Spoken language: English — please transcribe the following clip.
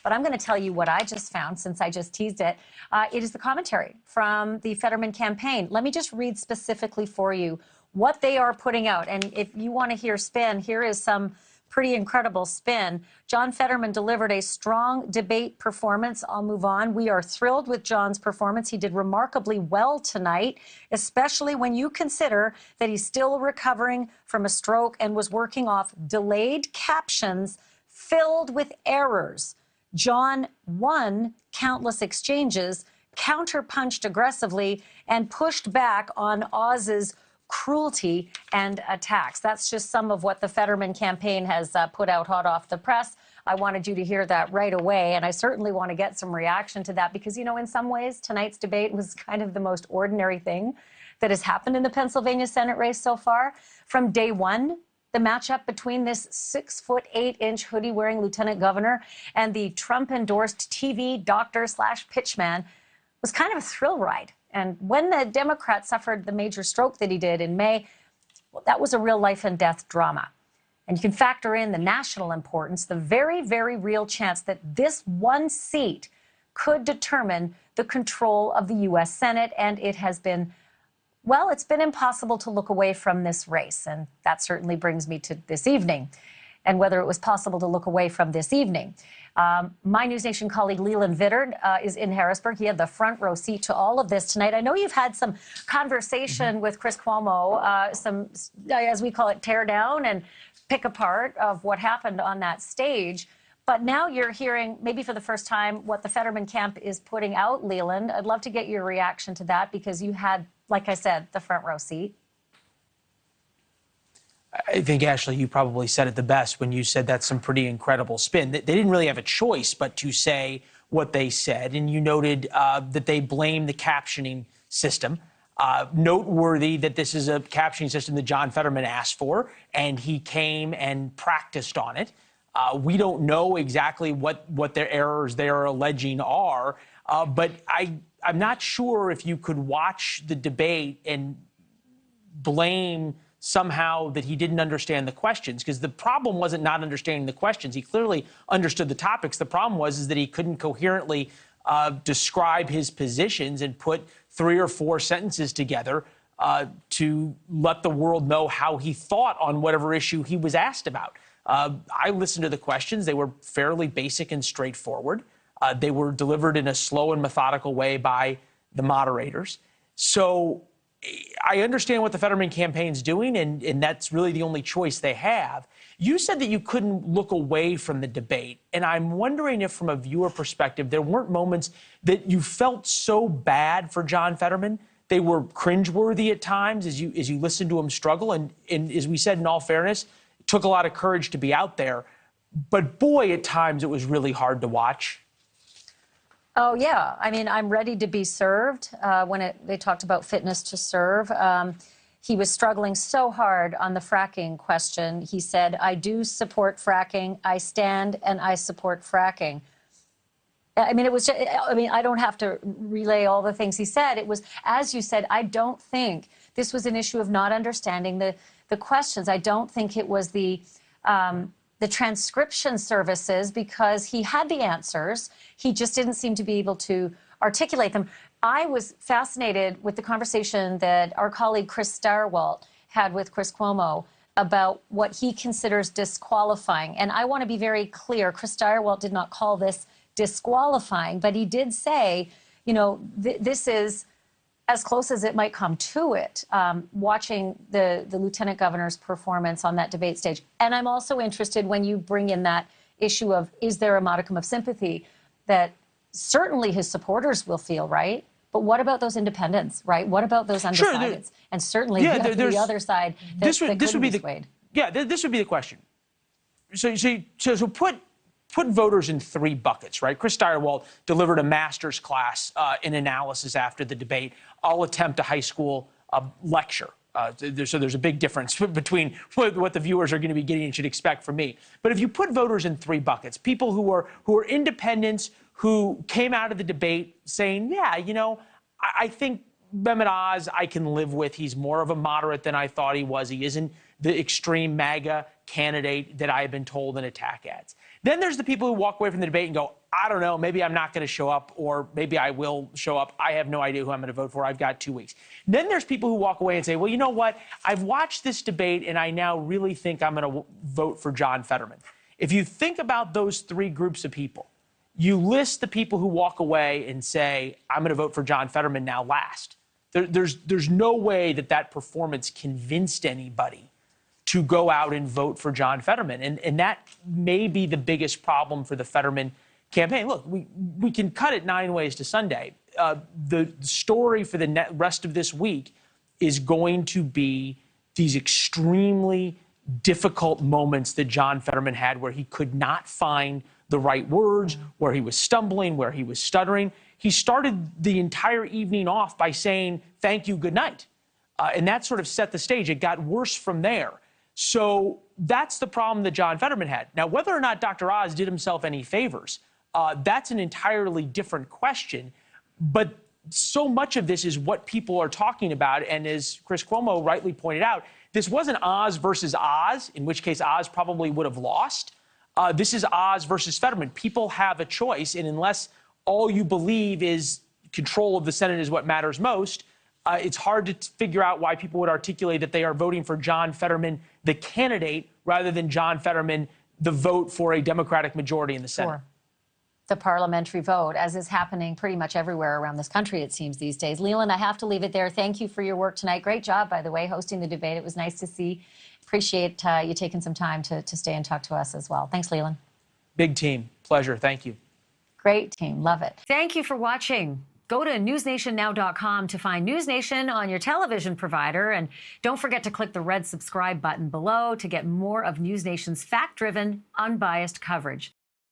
But I'm going to tell you what I just found since I just teased it. It is the commentary from the Fetterman campaign. Let me just read specifically for you what they are putting out. And if you want to hear spin, here is some pretty incredible spin. John Fetterman delivered a strong debate performance. I'll move on. We are thrilled with John's performance. He did remarkably well tonight, especially when you consider that he's still recovering from a stroke and was working off delayed captions filled with errors. John won countless exchanges, counterpunched aggressively, and pushed back on Oz's cruelty and attacks. That's just some of what the Fetterman campaign has put out hot off the press. I wanted you to hear that right away, and I certainly want to get some reaction to that because, you know, in some ways, tonight's debate was kind of the most ordinary thing that has happened in the Pennsylvania Senate race so far. From day one, the matchup between this 6'8" hoodie-wearing lieutenant governor and the Trump-endorsed TV doctor/pitchman was kind of a thrill ride. And when the Democrat suffered the major stroke that he did in May, well, that was a real life and death drama. And you can factor in the national importance, the very, very real chance that this one seat could determine the control of the U.S. Senate. And it has been, well, it's been impossible to look away from this race. And that certainly brings me to this evening and whether it was possible to look away from this evening. My NewsNation colleague Leland Vittert is in Harrisburg. He had the front row seat to all of this tonight. I know you've had some conversation with Chris Cuomo, some, as we call it, tear down and pick apart of what happened on that stage. But now you're hearing, maybe for the first time, what the Fetterman camp is putting out, Leland. I'd love to get your reaction to that because you had, like I said, the front row seat. I think, Ashleigh, you probably said it the best when you said that's some pretty incredible spin. They didn't really have a choice but to say what they said. And you noted that they blame the captioning system. Noteworthy that this is a captioning system that John Fetterman asked for, and he came and practiced on it. We don't know exactly what their errors they are alleging are, but I'm not sure if you could watch the debate and blame somehow that he didn't understand the questions, because the problem wasn't not understanding the questions. He clearly understood the topics. The problem was that he couldn't coherently describe his positions and put 3 or 4 sentences together to let the world know how he thought on whatever issue he was asked about. I listened to the questions. They were fairly basic and straightforward. They were delivered in a slow and methodical way by the moderators. So I understand what the Fetterman campaign's doing, and that's really the only choice they have. You said that you couldn't look away from the debate, and I'm wondering if, from a viewer perspective, there weren't moments that you felt so bad for John Fetterman. They were cringeworthy at times as you listened to him struggle, and as we said, in all fairness, it took a lot of courage to be out there. But boy, at times it was really hard to watch. Oh, yeah. I mean, I'm ready to be served. When they talked about fitness to serve, he was struggling so hard on the fracking question. He said, I do support fracking. I stand and I support fracking. I mean, it was just, I mean, I don't have to relay all the things he said. It was, as you said, I don't think this was an issue of not understanding the questions. I don't think it was the transcription services, because he had the answers. He just didn't seem to be able to articulate them. I was fascinated with the conversation that our colleague Chris Stirewalt had with Chris Cuomo about what he considers disqualifying. And I want to be very clear. Chris Stirewalt did not call this disqualifying, but he did say, you know, this is as close as it might come to it, watching the lieutenant governor's performance on that debate stage. And I'm also interested when you bring in that issue of, is there a modicum of sympathy that certainly his supporters will feel, right? But what about those independents, right? What about those undecideds? Sure, and certainly the other side this would be swayed. This would be the question. So put voters in 3 buckets, right? Chris Stirewalt delivered a master's class in analysis after the debate. I'll attempt a high school lecture. So there's a big difference between what the viewers are going to be getting and should expect from me. But if you put voters in 3 buckets, people who are independents, who came out of the debate saying, yeah, you know, I think Mehmet Oz I can live with. He's more of a moderate than I thought he was. He isn't the extreme MAGA candidate that I have been told in attack ads. Then there's the people who walk away from the debate and go, I don't know, maybe I'm not going to show up, or maybe I will show up. I have no idea who I'm going to vote for. I've got 2 weeks. Then there's people who walk away and say, well, you know what? I've watched this debate and I now really think I'm going to vote for John Fetterman. If you think about those three groups of people, you list the people who walk away and say, I'm going to vote for John Fetterman now last. There's no way that performance convinced anybody to go out and vote for John Fetterman. And that may be the biggest problem for the Fetterman campaign. Look, we can cut it 9 ways to Sunday. The story for the rest of this week is going to be these extremely difficult moments that John Fetterman had where he could not find the right words, where he was stumbling, where he was stuttering. He started the entire evening off by saying, thank you, good night. And that sort of set the stage. It got worse from there. So that's the problem that John Fetterman had. Now, whether or not Dr. Oz did himself any favors, that's an entirely different question. But so much of this is what people are talking about. And as Chris Cuomo rightly pointed out, this wasn't Oz versus Oz, in which case Oz probably would have lost. This is Oz versus Fetterman. People have a choice. And unless all you believe is control of the Senate is what matters most, it's hard to figure out why people would articulate that they are voting for John Fetterman, the candidate, rather than John Fetterman, the vote for a Democratic majority in the Senate. Sure. The parliamentary vote, as is happening pretty much everywhere around this country, it seems, these days. Leland, I have to leave it there. Thank you for your work tonight. Great job, by the way, hosting the debate. It was nice to see. Appreciate you taking some time to stay and talk to us as well. Thanks, Leland. Big team. Pleasure. Thank you. Great team. Love it. Thank you for watching. Go to newsnationnow.com to find NewsNation on your television provider. And don't forget to click the red subscribe button below to get more of NewsNation's fact-driven, unbiased coverage.